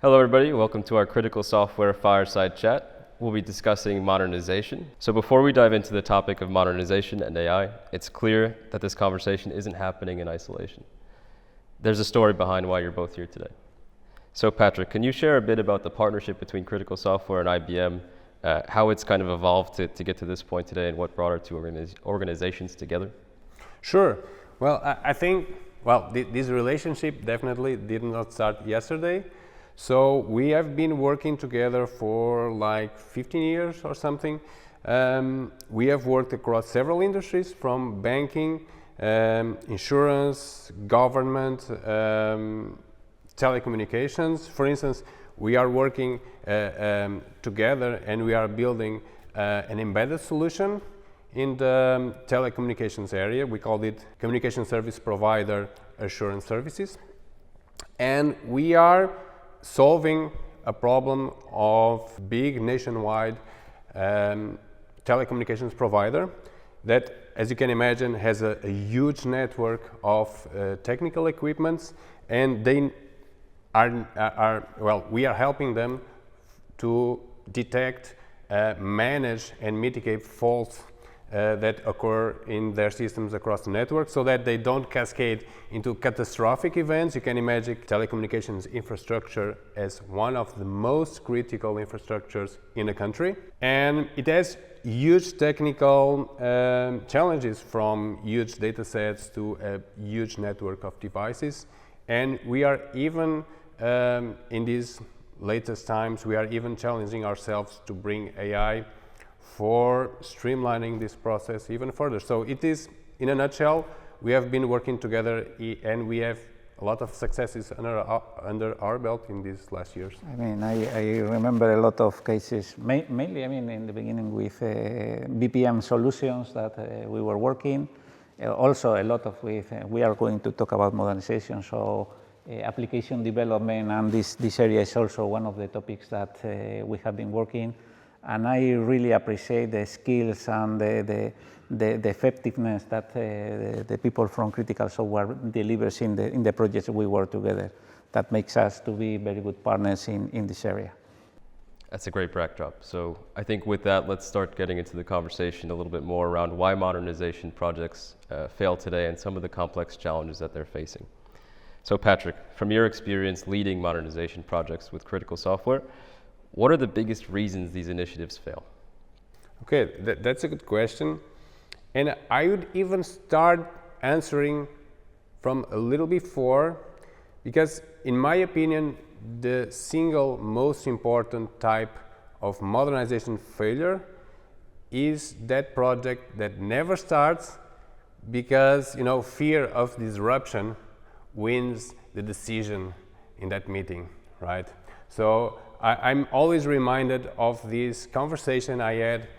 Hello everybody, welcome to our Critical Software Fireside Chat. We'll be discussing modernization. So before we dive into the topic of modernization and AI, it's clear that this conversation isn't happening in isolation. There's a story behind why you're both here today. So Patrick, can you share a bit about the partnership between Critical Software and IBM, how it's kind of evolved to get to this point today and what brought our two organizations together? Sure. Well, I think, this relationship definitely did not start yesterday. So we have been working together for like 15 years or something. We have worked across several industries, from banking, insurance, government, telecommunications. For instance, we are working together and we are building an embedded solution in the telecommunications area. We called it Communication Service Provider Assurance Services. And we are solving a problem of big nationwide telecommunications provider that, as you can imagine, has a huge network of technical equipments, and they we are helping them to detect, manage and mitigate faults that occur in their systems across the network, so that they don't cascade into catastrophic events. You can imagine telecommunications infrastructure as one of the most critical infrastructures in the country, and it has huge technical challenges, from huge data sets to a huge network of devices. And we are even in these latest times, we are even challenging ourselves to bring AI for streamlining this process even further. So it is, in a nutshell, we have been working together and we have a lot of successes under our belt in these last years. I mean, I remember a lot of cases, mainly, in the beginning with BPM solutions that we were working. Also a lot of we are going to talk about modernization, so application development, and this area is also one of the topics that we have been working. And I really appreciate the skills and the effectiveness that the people from Critical Software delivers in the projects we work together. That makes us to be very good partners in this area. That's a great backdrop. So I think with that, let's start getting into the conversation a little bit more around why modernization projects fail today and some of the complex challenges that they're facing. So Patrick, from your experience leading modernization projects with Critical Software, what are the biggest reasons these initiatives fail? Okay, that's a good question. And I would even start answering from a little before, because in my opinion, the single most important type of modernization failure is that project that never starts because, fear of disruption wins the decision in that meeting, right? So I'm always reminded of this conversation I had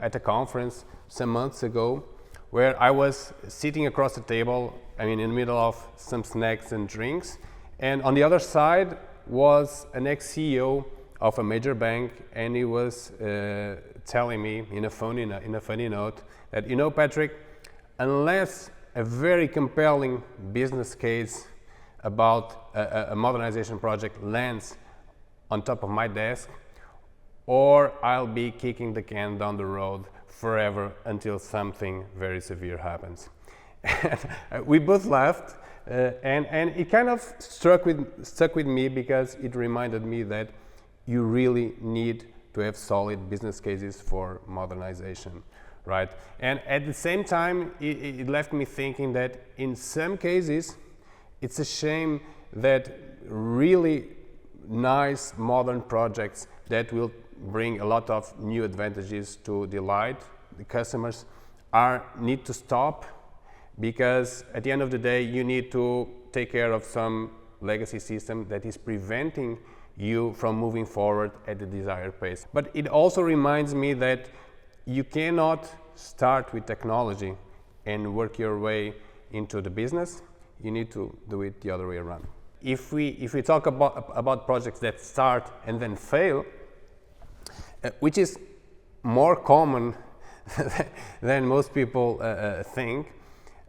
at a conference some months ago, where I was sitting across the table, in the middle of some snacks and drinks, and on the other side was an ex-CEO of a major bank, and he was telling me in a funny note that, Patrick, unless a very compelling business case about a modernization project lands on top of my desk, or I'll be kicking the can down the road forever until something very severe happens. We both laughed, and it kind of stuck with me, because it reminded me that you really need to have solid business cases for modernization, right? And at the same time, it left me thinking that in some cases, it's a shame that really nice modern projects that will bring a lot of new advantages to delight the customers need to stop, because at the end of the day you need to take care of some legacy system that is preventing you from moving forward at the desired pace. But it also reminds me that you cannot start with technology and work your way into the business. You need to do it the other way around. If we talk about projects that start and then fail, which is more common than most people think,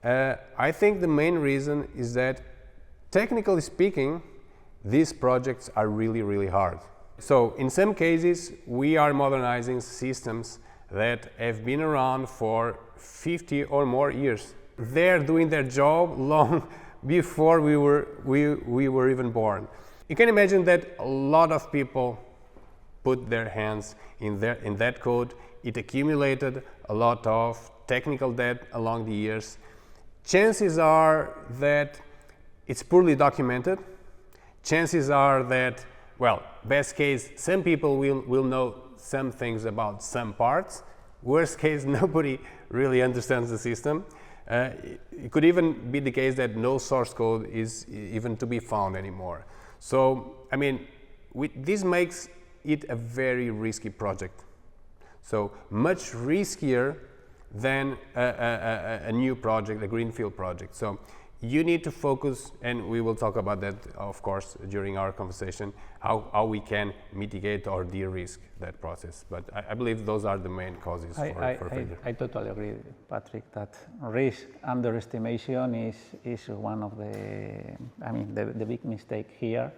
I think the main reason is that, technically speaking, these projects are really, really hard. So in some cases, we are modernizing systems that have been around for 50 or more years. They're doing their job long before we were even born. You can imagine that a lot of people put their hands in that code. It accumulated a lot of technical debt along the years. Chances are that it's poorly documented. Chances are that, well, best case, some people will know some things about some parts. Worst case, nobody really understands the system. It could even be the case that no source code is even to be found anymore. So, I mean, this makes it a very risky project. So, much riskier than a new project, a greenfield project. So, you need to focus, and we will talk about that, of course, during our conversation, how we can mitigate or de-risk that process. But I believe those are the main causes for failure. I totally agree, Patrick, that risk underestimation is one of the big mistake here.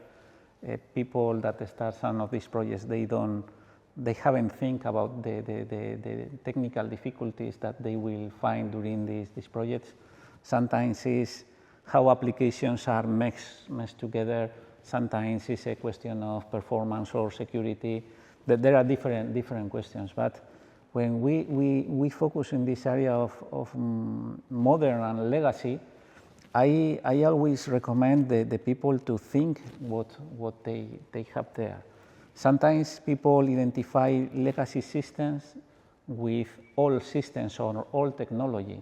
People that start some of these projects, they haven't think about the technical difficulties that they will find during these projects. Sometimes it's how applications are meshed together. Sometimes it's a question of performance or security. There are different questions. But when we focus in this area of modern and legacy, I always recommend the people to think what they have there. Sometimes people identify legacy systems with old systems or old technology.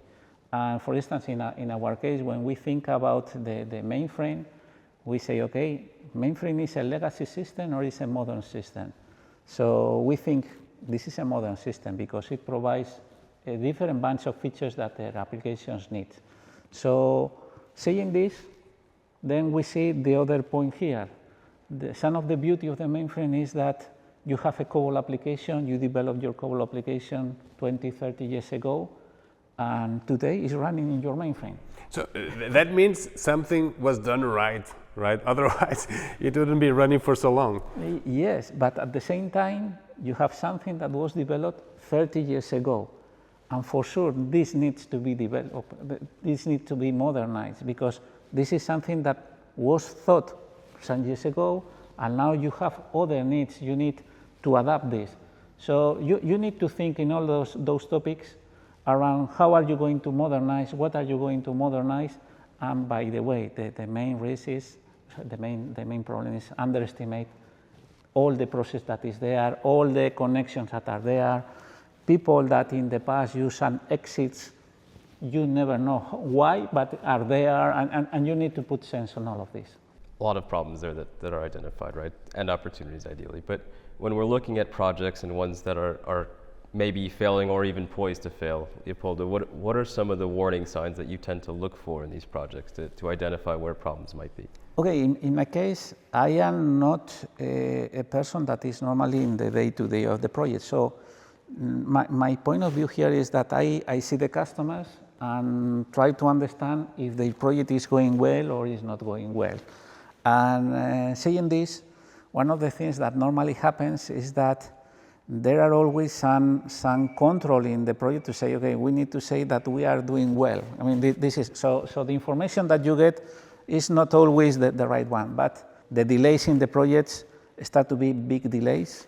And for instance, in our case, when we think about the mainframe, we say, okay, mainframe is a legacy system or is a modern system? So we think this is a modern system because it provides a different bunch of features that their applications need. So saying this, then we see the other point here. Some of the beauty of the mainframe is that you have a COBOL application, you developed your COBOL application 20, 30 years ago, and today it's running in your mainframe. So that means something was done right? Otherwise, it wouldn't be running for so long. Yes, but at the same time, you have something that was developed 30 years ago. And for sure, this needs to be developed, this needs to be modernized, because this is something that was thought some years ago, and now you have other needs, you need to adapt this. So you need to think in all those topics around how are you going to modernize, what are you going to modernize, and by the way, the main risk is, the main problem is underestimate all the process that is there, all the connections that are there, people that in the past use some exits, you never know why, but are there, and you need to put sense on all of this. A lot of problems there that are identified, right? And opportunities ideally. But when we're looking at projects and ones that are maybe failing or even poised to fail, Leopoldo, what are some of the warning signs that you tend to look for in these projects to identify where problems might be? Okay, in my case, I am not a person that is normally in the day-to-day of the project. So my point of view here is that I see the customers and try to understand if the project is going well or is not going well. And saying this, one of the things that normally happens is that there are always some control in the project to say, okay, we need to say that we are doing well. I mean, this is so the information that you get is not always the right one, but the delays in the projects start to be big delays,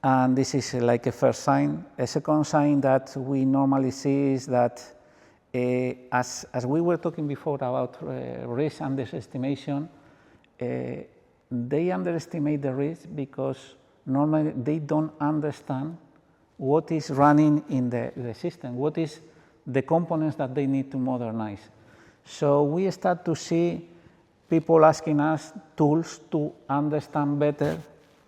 and this is like a first sign. A second sign that we normally see is that as we were talking before about risk underestimation, they underestimate the risk because normally they don't understand what is running in the system, what is the components that they need to modernize. So we start to see people asking us tools to understand better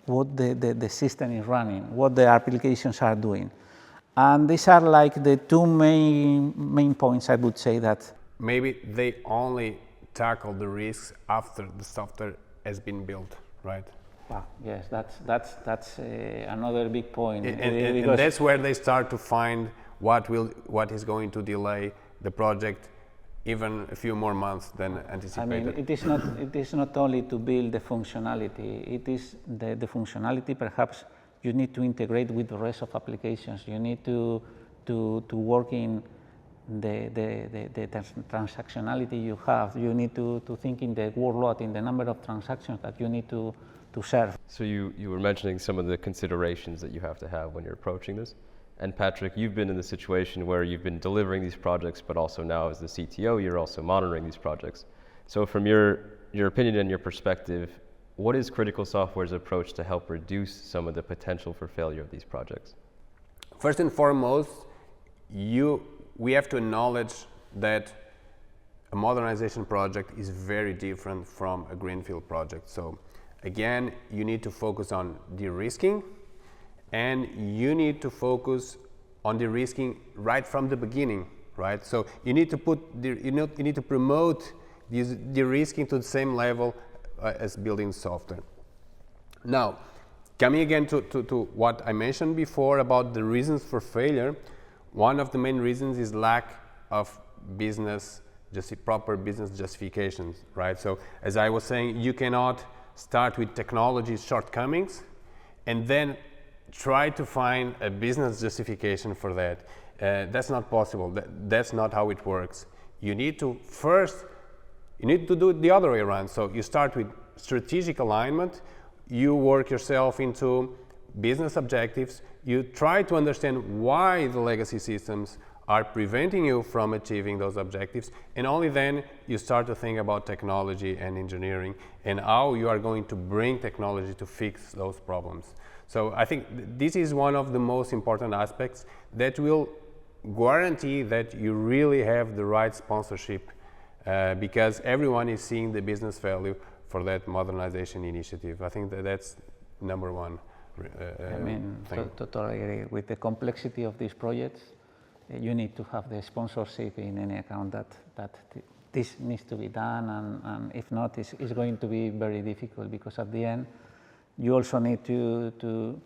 what the system is running, what the applications are doing. And these are like the two main points I would say that. Maybe they only tackle the risks after the software has been built, right? Wow, yes, that's another big point. And that's where they start to find what is going to delay the project even a few more months than I anticipated. mean, it is not only to build the functionality, it is the functionality perhaps you need to integrate with the rest of applications. You need to work in the transactionality you have. You need to think in the workload, in the number of transactions that you need to serve. So you were mentioning some of the considerations that you have to have when you're approaching this. And Patrick, you've been in the situation where you've been delivering these projects, but also now as the CTO, you're also monitoring these projects. So from your opinion and your perspective, what is Critical Software's approach to help reduce some of the potential for failure of these projects? First and foremost, we have to acknowledge that a modernization project is very different from a greenfield project. So again, you need to focus on de-risking, and you need to focus on de-risking right from the beginning, right? So you need to promote this de-risking to the same level as building software. Now, coming again to what I mentioned before about the reasons for failure, one of the main reasons is lack of proper business justifications, right? So as I was saying, you cannot start with technology shortcomings and then try to find a business justification for that. That's not possible. That's not how it works. You need to do it the other way around. So you start with strategic alignment, you work yourself into business objectives, you try to understand why the legacy systems are preventing you from achieving those objectives, and only then you start to think about technology and engineering and how you are going to bring technology to fix those problems. So I think this is one of the most important aspects that will guarantee that you really have the right sponsorship, because everyone is seeing the business value for that modernization initiative. I think that's number one. I mean, totally agree. With the complexity of these projects, you need to have the sponsorship in any account that this needs to be done, and if not, it's going to be very difficult, because at the end, you also need to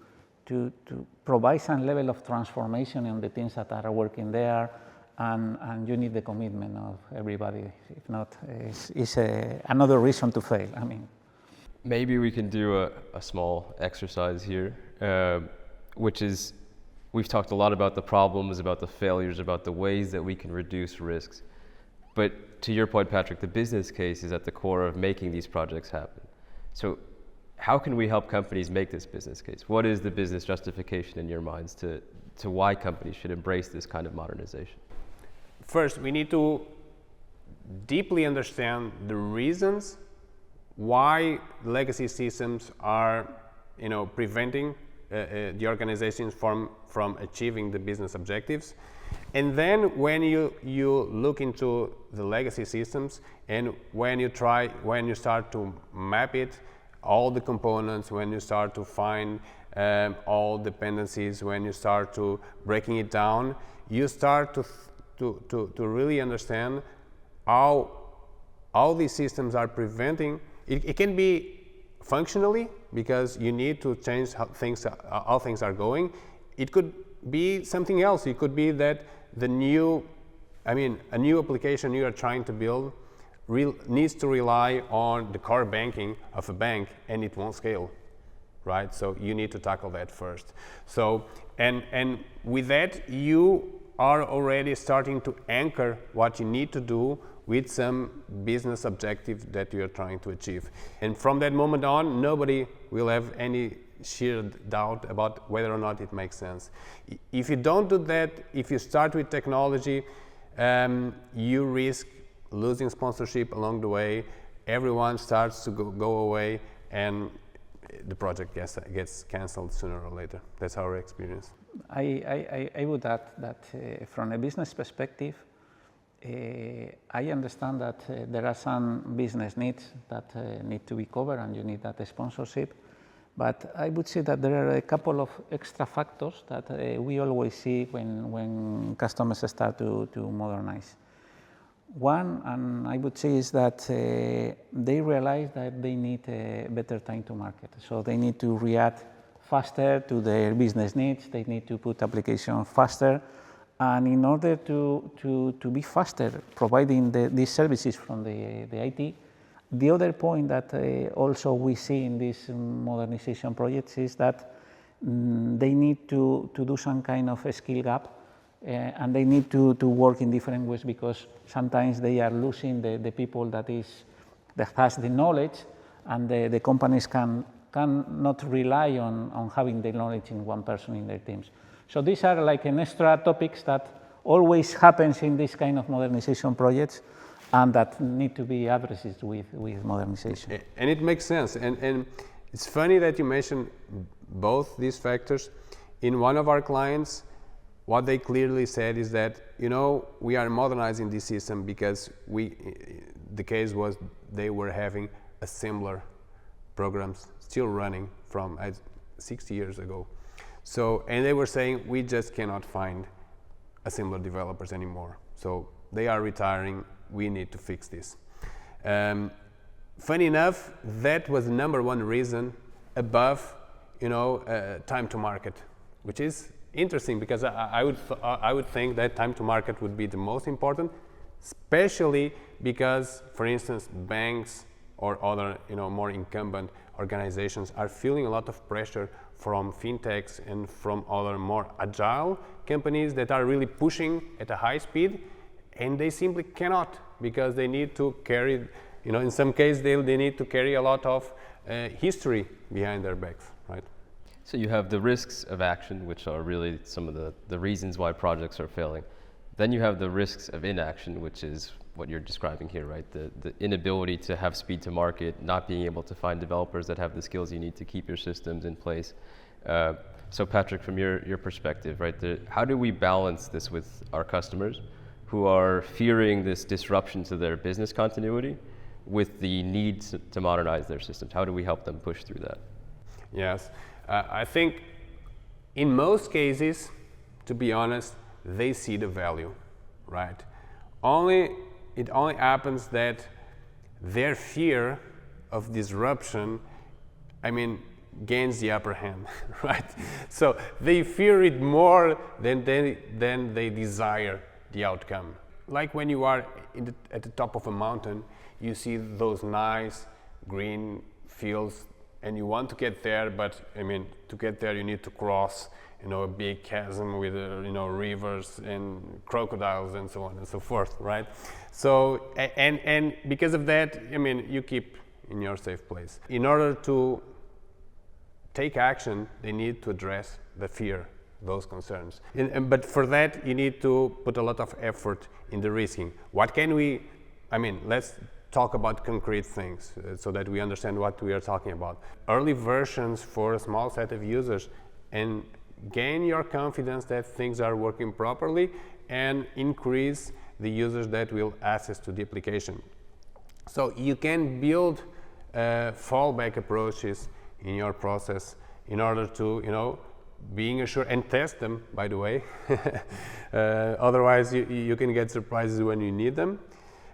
provide some level of transformation in the teams that are working there, and you need the commitment of everybody. If not, it's another reason to fail. I mean, maybe we can do a small exercise here, which is, we've talked a lot about the problems, about the failures, about the ways that we can reduce risks. But to your point, Patrick, the business case is at the core of making these projects happen. So how can we help companies make this business case? What is the business justification in your minds to why companies should embrace this kind of modernization? First, we need to deeply understand the reasons why legacy systems are, preventing the organizations from achieving the business objectives. And then when you look into the legacy systems, and when you start to map it, all the components, when you start to find all dependencies, when you start to breaking it down, you start to really understand how these systems are preventing. It can be functionally, because you need to change how things are going. It could be something else. It could be that a new application you are trying to build needs to rely on the core banking of a bank, and it won't scale, right? So you need to tackle that first. So and with that, you are already starting to anchor what you need to do with some business objective that you are trying to achieve. And from that moment on, nobody will have any sheer doubt about whether or not it makes sense. If you don't do that, if you start with technology, you risk losing sponsorship along the way. Everyone starts to go away, and the project gets cancelled sooner or later. That's our experience. I would add that from a business perspective, I understand that there are some business needs that need to be covered, and you need that sponsorship. But I would say that there are a couple of extra factors that we always see when customers start to modernize. One, and I would say, is that they realize that they need a better time to market. So they need to react faster to their business needs. They need to put applications faster, And in order to be faster providing these services from the IT, the other point that also we see in these modernization projects is that they need to do some kind of a skill gap, and they need to work in different ways, because sometimes they are losing the people that has the knowledge, and the companies cannot rely on having the knowledge in one person in their teams. So these are like an extra topics that always happens in this kind of modernization projects, and that need to be addressed with modernization. And it makes sense. And it's funny that you mentioned both these factors. In one of our clients, what they clearly said is that, we are modernizing this system because the case was they were having assembler programs still running from 60 years ago. So, and they were saying, we just cannot find assembler developers anymore. So they are retiring, we need to fix this. Funny enough, that was the number one reason above, time to market, which is interesting, because I would think that time to market would be the most important, especially because, for instance, banks or other, more incumbent organizations are feeling a lot of pressure from fintechs and from other more agile companies that are really pushing at a high speed, and they simply cannot, because they need to carry, in some cases they need to carry a lot of history behind their backs, right? So you have the risks of action, which are really some of the reasons why projects are failing. Then you have the risks of inaction, which is what you're describing here, right? The inability to have speed to market, not being able to find developers that have the skills you need to keep your systems in place. So Patrick, from your perspective, right, how do we balance this with our customers who are fearing this disruption to their business continuity with the need to modernize their systems? How do we help them push through that? Yes, I think in most cases, to be honest, they see the value, right? It only happens that their fear of disruption, gains the upper hand, right? So they fear it more than they desire the outcome. Like when you are at the top of a mountain, you see those nice green fields, and you want to get there, but to get there you need to cross, a big chasm with rivers and crocodiles and so on and so forth, right? So and because of that, you keep in your safe place. In order to take action, they need to address the fear, those concerns. But for that, you need to put a lot of effort in the risking. What can we? Let's talk about concrete things so that we understand what we are talking about. Early versions for a small set of users, and gain your confidence that things are working properly, and increase the users that will access to the application. So you can build fallback approaches in your process in order to, being assured, and test them, by the way. Otherwise, you can get surprises when you need them.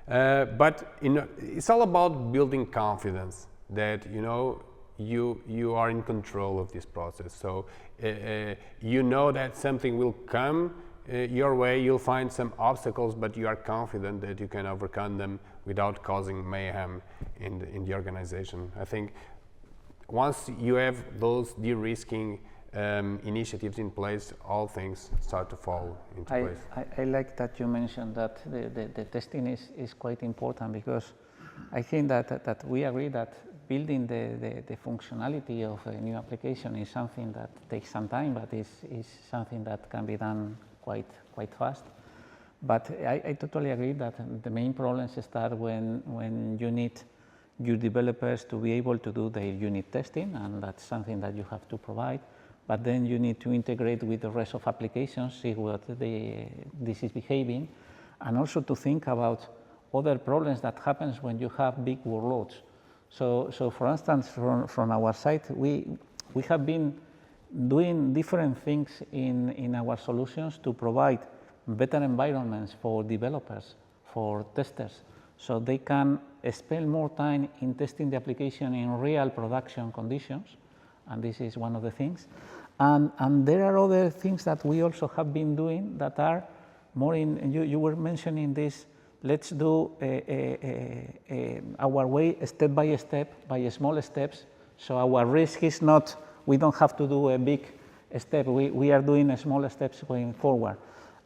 But it's all about building confidence that you are in control of this process. So that something will come your way. You'll find some obstacles, but you are confident that you can overcome them without causing mayhem in the organization. I think once you have those de-risking initiatives in place, all things start to fall into place. I like that you mentioned that the testing is quite important, because I think that we agree that building the functionality of a new application is something that takes some time, but is something that can be done quite fast. But I totally agree that the main problems start when you need your developers to be able to do their unit testing, and that's something that you have to provide. But then you need to integrate with the rest of applications, see what this is behaving, and also to think about other problems that happens when you have big workloads. So for instance, from our side, we have been doing different things in our solutions to provide better environments for developers, for testers, so they can spend more time in testing the application in real production conditions, and this is one of the things. And there are other things that we also have been doing that are more in, you were mentioning this, let's do our way step by step, by small steps, so our risk is not, we don't have to do a big step, we are doing small steps going forward.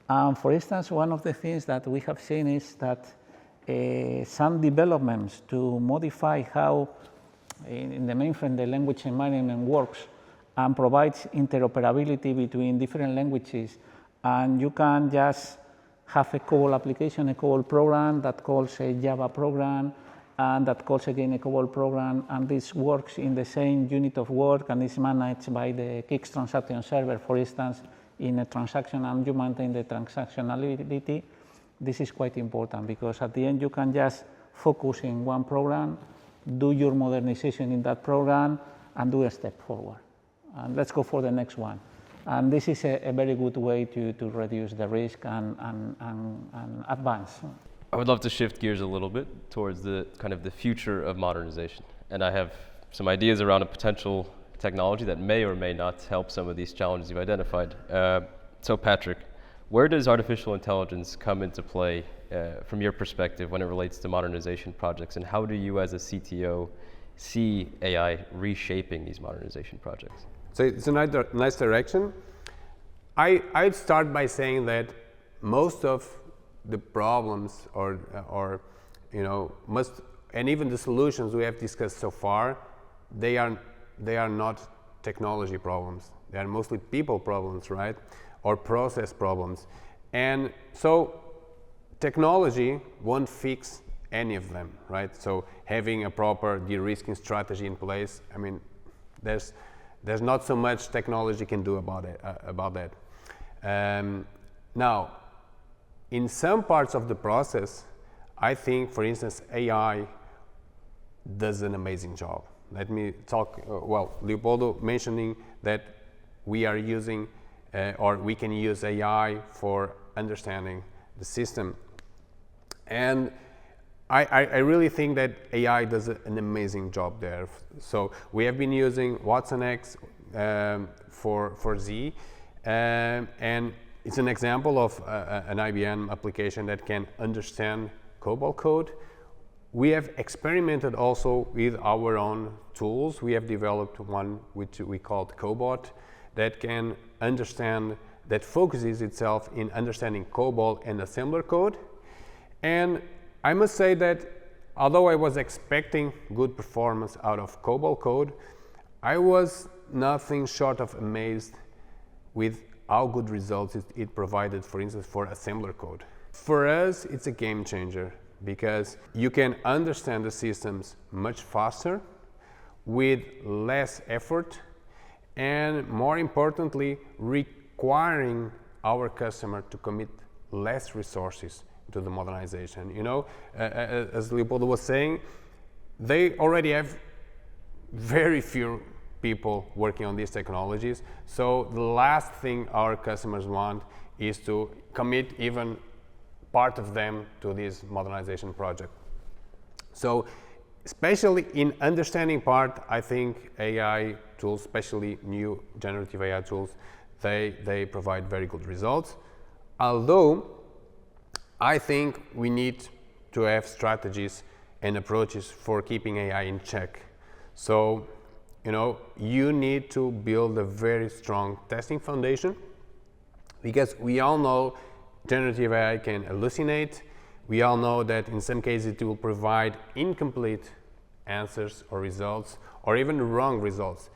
For instance, one of the things that we have seen is that some developments to modify how in the mainframe the language environment works and provides interoperability between different languages, and you can just have a COBOL application, a COBOL program that calls a Java program, and that calls again a COBOL program, and this works in the same unit of work and is managed by the Kix transaction server, for instance, in a transaction, and you maintain the transactionality. This is quite important because at the end you can just focus in one program, do your modernization in that program, and do a step forward. And let's go for the next one. And this is a very good way to reduce the risk and advance. I would love to shift gears a little bit towards the kind of the future of modernization. And I have some ideas around a potential technology that may or may not help some of these challenges you've identified. So Patrick, where does artificial intelligence come into play from your perspective when it relates to modernization projects, and how do you as a CTO see AI reshaping these modernization projects? So it's a nice direction. I'd start by saying that most of the problems or you know, and even the solutions we have discussed so far, they are not technology problems. They are mostly people problems, right? Or process problems. And so technology won't fix any of them, right? So having a proper de-risking strategy in place, I mean, there's not so much technology can do about that. Now, in some parts of the process, I think, for instance, AI does an amazing job. Let me talk, well, Leopoldo mentioning that we are using or we can use AI for understanding the system. And I really think that AI does an amazing job there. So we have been using Watson X for Z, and it's an example of an IBM application that can understand COBOL code. We have experimented also with our own tools. We have developed one which we called Cobot that can understand, that focuses itself in understanding COBOL and assembler code. And I must say that although I was expecting good performance out of COBOL code, I was nothing short of amazed with how good results it provided, for instance, for assembler code. For us, it's a game changer because you can understand the systems much faster with less effort, and more importantly, requiring our customer to commit less resources to the modernization. You know, as Leopoldo was saying, they already have very few people working on these technologies. So the last thing our customers want is to commit even part of them to this modernization project. So especially in understanding part, I think AI tools, especially new generative AI tools, they provide very good results. Although I think we need to have strategies and approaches for keeping AI in check. So, you know, you need to build a very strong testing foundation, because we all know generative AI can hallucinate. We all know that in some cases it will provide incomplete answers or results, or even wrong results.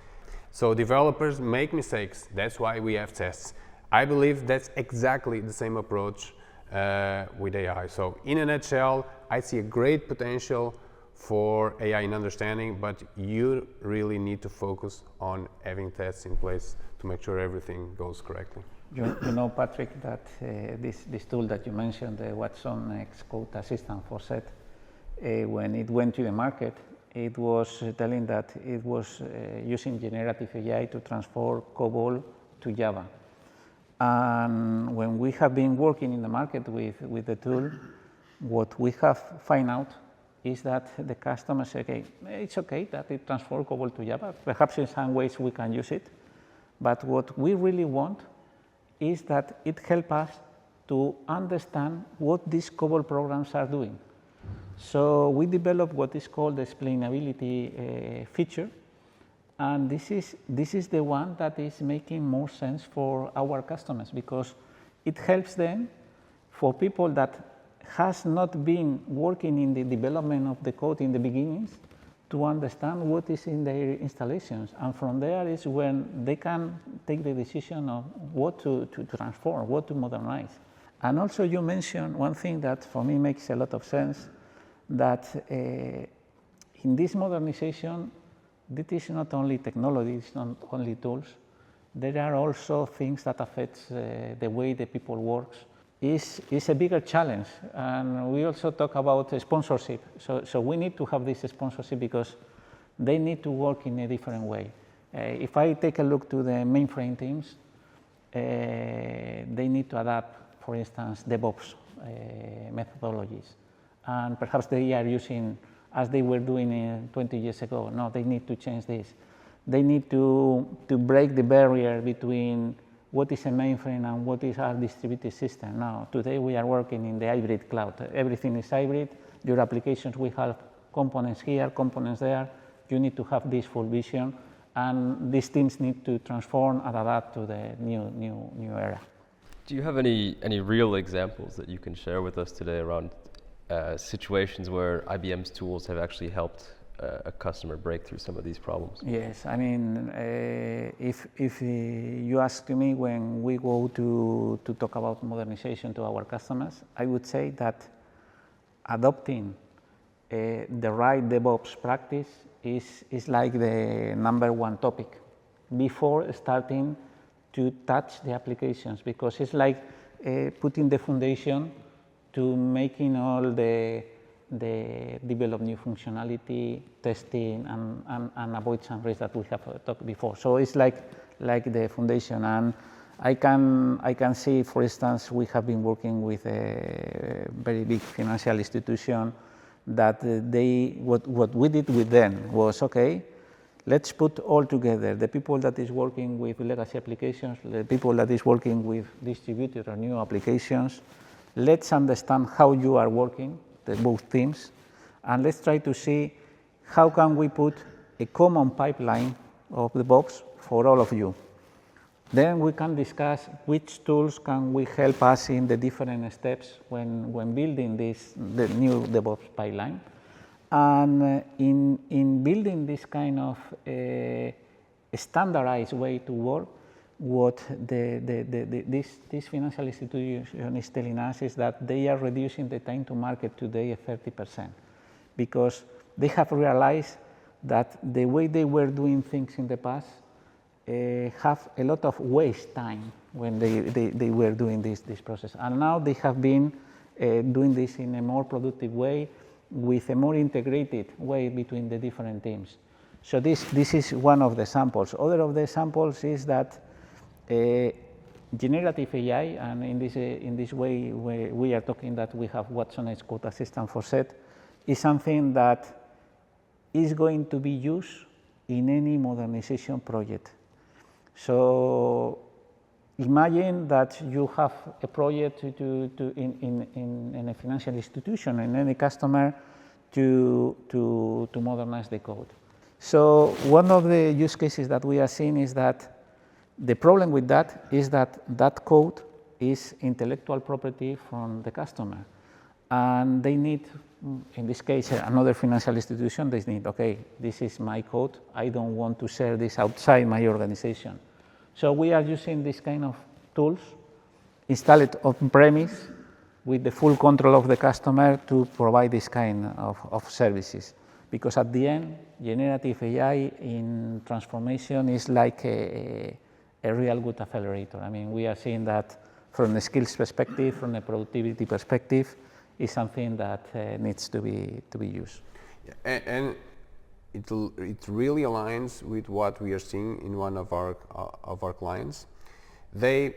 So developers make mistakes. That's why we have tests. I believe that's exactly the same approach with AI. So in a nutshell, I see a great potential for AI in understanding, but you really need to focus on having tests in place to make sure everything goes correctly. You know, Patrick, that this tool that you mentioned, the Watson X Code Assistant for SET, when it went to the market, it was telling that it was using generative AI to transform COBOL to Java. And when we have been working in the market with the tool, what we have found out is that the customers say, okay, it's okay that it transforms COBOL to Java. Perhaps in some ways we can use it. But what we really want is that it helps us to understand what these COBOL programs are doing. So we developed what is called the explainability feature, and this is the one that is making more sense for our customers, because it helps them, for people that has not been working in the development of the code in the beginnings, to understand what is in their installations, and from there is when they can take the decision of what to transform, what to modernize. And also you mentioned one thing that for me makes a lot of sense, that in this modernization, this is not only technology, it's not only tools, there are also things that affect the way the people work. Is a bigger challenge, and we also talk about sponsorship. So we need to have this sponsorship because they need to work in a different way. If I take a look to the mainframe teams, they need to adapt, for instance, DevOps methodologies, and perhaps they are using, as they were doing 20 years ago. No, they need to change this. They need to break the barrier between what is a mainframe and what is our distributed system. Now, today we are working in the hybrid cloud. Everything is hybrid. Your applications, we have components here, components there. You need to have this full vision, and these teams need to transform and adapt to the new era. Do you have any real examples that you can share with us today around situations where IBM's tools have actually helped a customer break through some of these problems? Yes, I mean, if you ask me when we go to talk about modernization to our customers, I would say that adopting the right DevOps practice is like the #1 topic before starting to touch the applications, because it's like putting the foundation to making all the develop new functionality, testing, and avoid some risks that we have talked before. So it's like the foundation, and I can see, for instance, we have been working with a very big financial institution that what we did with them was, okay, let's put all together the people that is working with legacy applications, the people that is working with distributed or new applications. Let's understand how you are working, both teams, and let's try to see how can we put a common pipeline of the DevOps for all of you. Then we can discuss which tools can we help us in the different steps when building the new DevOps pipeline. And in building this kind of standardized way to work, what this financial institution is telling us is that they are reducing the time to market today 30%, because they have realized that the way they were doing things in the past have a lot of waste time when they were doing this process. And now they have been doing this in a more productive way, with a more integrated way between the different teams. So this is one of the samples. Other of the samples is that generative AI, and in this way we are talking that we have Watson Edge Code Assistant for SET, is something that is going to be used in any modernization project. So imagine that you have a project in a financial institution, in any customer, to modernize the code. So one of the use cases that we are seeing is that the problem with that is that that code is intellectual property from the customer, and they need, in this case, another financial institution, they need, okay, this is my code, I don't want to share this outside my organization. So we are using this kind of tools, install it on-premise with the full control of the customer to provide this kind of services. Because at the end, generative AI in transformation is like a real good accelerator. I mean, we are seeing that from a skills perspective, from a productivity perspective, is something that needs to be used. Yeah, and it really aligns with what we are seeing in one of our clients. They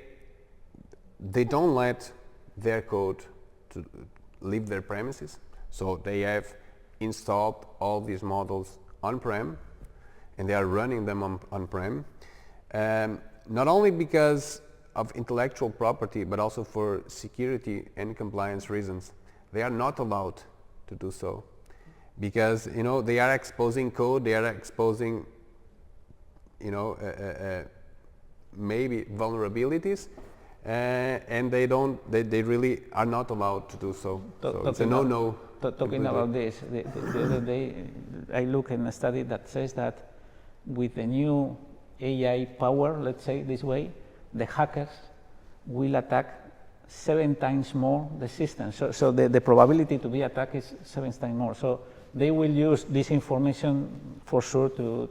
don't let their code to leave their premises, so they have installed all these models on-prem, and they are running them on-prem. Not only because of intellectual property, but also for security and compliance reasons, they are not allowed to do so, because they are exposing code, they are exposing maybe vulnerabilities, and they really are not allowed to do so. So it's a no-no. Talking about this, the other day I looked in a study that says that with the new AI power, let's say this way, the hackers will attack 7 times more the system. So the probability to be attacked is 7 times more. So they will use this information for sure to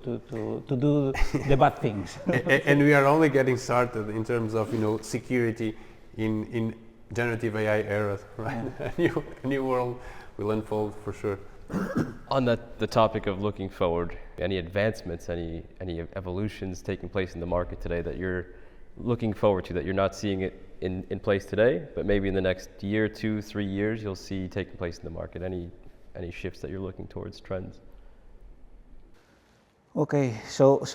do the bad things. And we are only getting started in terms of security in generative AI era, right? Yeah. A new world will unfold for sure. On the topic of looking forward, any advancements, any evolutions taking place in the market today that you're looking forward to, that you're not seeing it in place today, but maybe in the next year, 2, 3 years, you'll see taking place in the market? Any shifts that you're looking towards, trends? Okay, so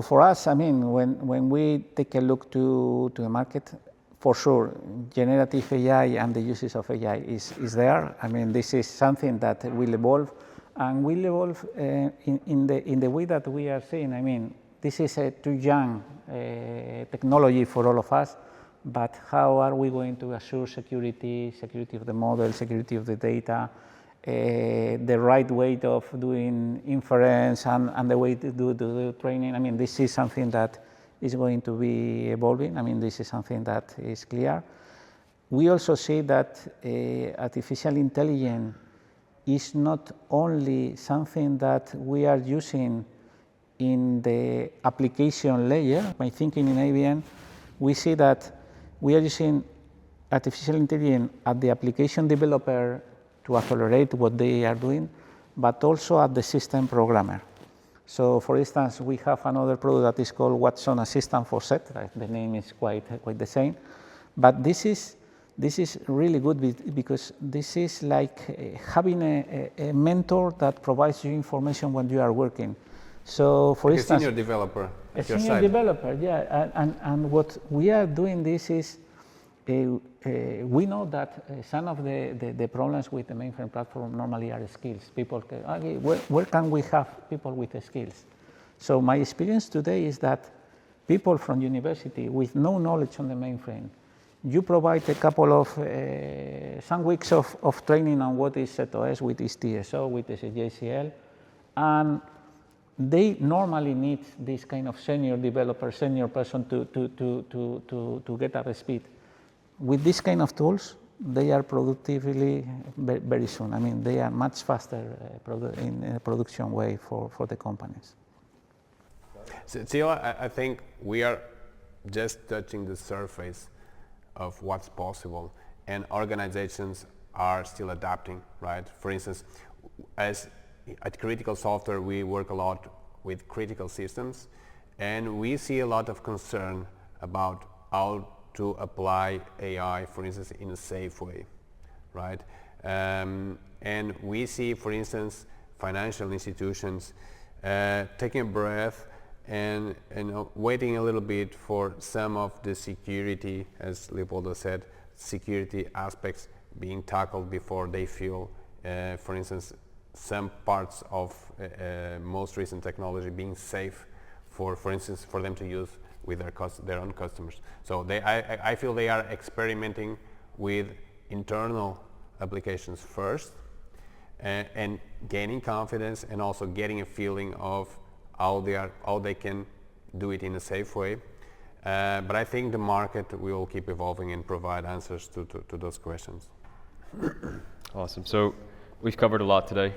for us, I mean, when we take a look to the market, for sure, generative AI and the uses of AI is there. I mean, this is something that will evolve, and will evolve in the way that we are seeing. I mean, this is a too young technology for all of us, but how are we going to assure security of the model, security of the data, the right way of doing inference, and the way to do the training? I mean, this is something that is going to be evolving. I mean, this is something that is clear. We also see that artificial intelligence is not only something that we are using in the application layer. By thinking in IBM, we see that we are using artificial intelligence at the application developer to accelerate what they are doing, but also at the system programmer. So, for instance, we have another product that is called Watson Assistant for SET. Right? The name is quite the same, but this is really good because this is like having a mentor that provides you information when you are working. So, for instance, a senior developer. A senior developer, yeah. And what we are doing this is, we know that some of the problems with the mainframe platform normally are skills. People can, okay, where can we have people with skills? So my experience today is that people from university with no knowledge on the mainframe, you provide a couple of, some weeks of training on what is CentOS, with this TSO, with this JCL, and they normally need this kind of senior developer, senior person to get up to speed. With this kind of tools, they are productively very soon. I mean, they are much faster in a production way for the companies. So, Theo, I think we are just touching the surface of what's possible, and organizations are still adapting, right? For instance, as at Critical Software, we work a lot with critical systems, and we see a lot of concern about how to apply AI, for instance, in a safe way, right? And we see, for instance, financial institutions taking a breath and waiting a little bit for some of the security, as Leopoldo said, security aspects being tackled before they feel, for instance, some parts of most recent technology being safe for instance, for them to use with their own customers. So I feel they are experimenting with internal applications first, and gaining confidence, and also getting a feeling of how they can do it in a safe way. But I think the market will keep evolving and provide answers to those questions. Awesome. So we've covered a lot today,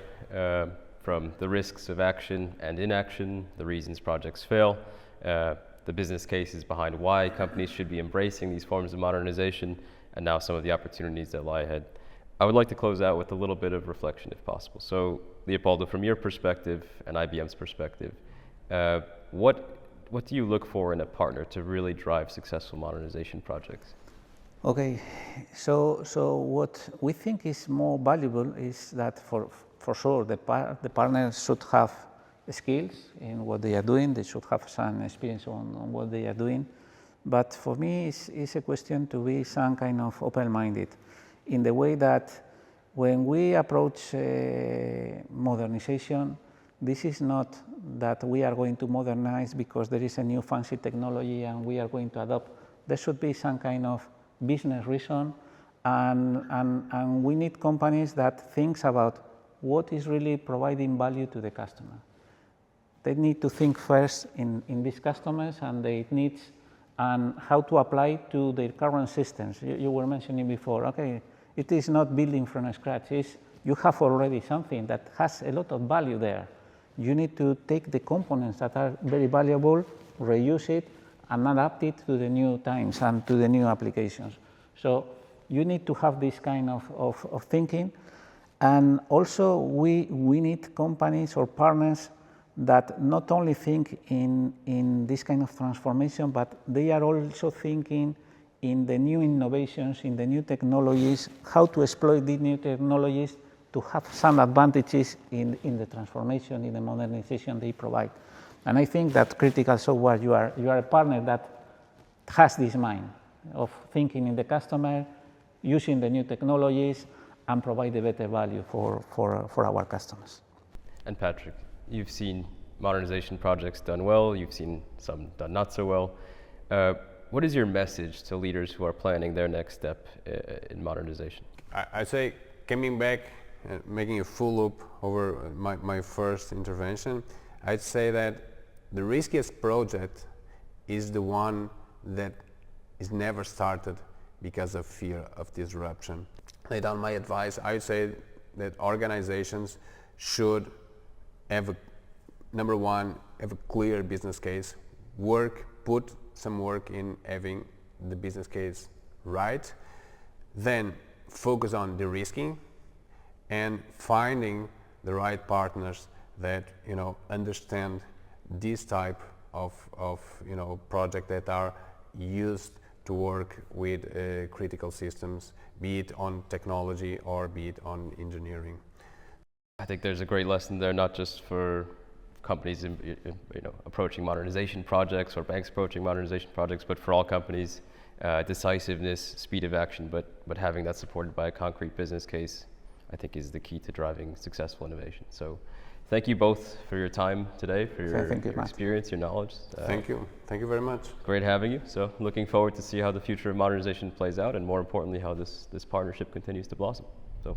from the risks of action and inaction, the reasons projects fail, the business cases behind why companies should be embracing these forms of modernization, and now some of the opportunities that lie ahead. I would like to close out with a little bit of reflection, if possible. So, Leopoldo, from your perspective and IBM's perspective, what do you look for in a partner to really drive successful modernization projects? Okay, so what we think is more valuable is that for sure the partners should have skills in what they are doing. They should have some experience on what they are doing. But for me, it's a question to be some kind of open-minded in the way that when we approach modernization, this is not that we are going to modernize because there is a new fancy technology and we are going to adopt. There should be some kind of business reason, and we need companies that think about what is really providing value to the customer. They need to think first in these customers and their needs and how to apply to their current systems. You were mentioning before, okay, it is not building from scratch. You have already something that has a lot of value there. You need to take the components that are very valuable, reuse it, and adapt it to the new times and to the new applications. So you need to have this kind of thinking. And also we need companies or partners that not only think in this kind of transformation, but they are also thinking in the new innovations, in the new technologies, how to exploit these new technologies to have some advantages in the transformation, in the modernization they provide. And I think that critical software, you are a partner that has this mind of thinking in the customer, using the new technologies, and provide a better value for our customers. And Patrick, you've seen modernization projects done well, you've seen some done not so well. What is your message to leaders who are planning their next step in modernization? I say, coming back, making a full loop over my first intervention, I'd say that the riskiest project is the one that is never started because of fear of disruption. Lay down my advice, I would say that organizations should have number one, have a clear business case, put some work in having the business case right, then focus on de-risking and finding the right partners that understand this type of project that are used to work with critical systems, be it on technology or be it on engineering. I think there's a great lesson there, not just for companies approaching modernization projects or banks approaching modernization projects, but for all companies, decisiveness, speed of action, but having that supported by a concrete business case, I think is the key to driving successful innovation. So thank you both for your time today, for your experience, your knowledge. Thank you. Thank you very much. Great having you. So looking forward to see how the future of modernization plays out, and more importantly, how this partnership continues to blossom. So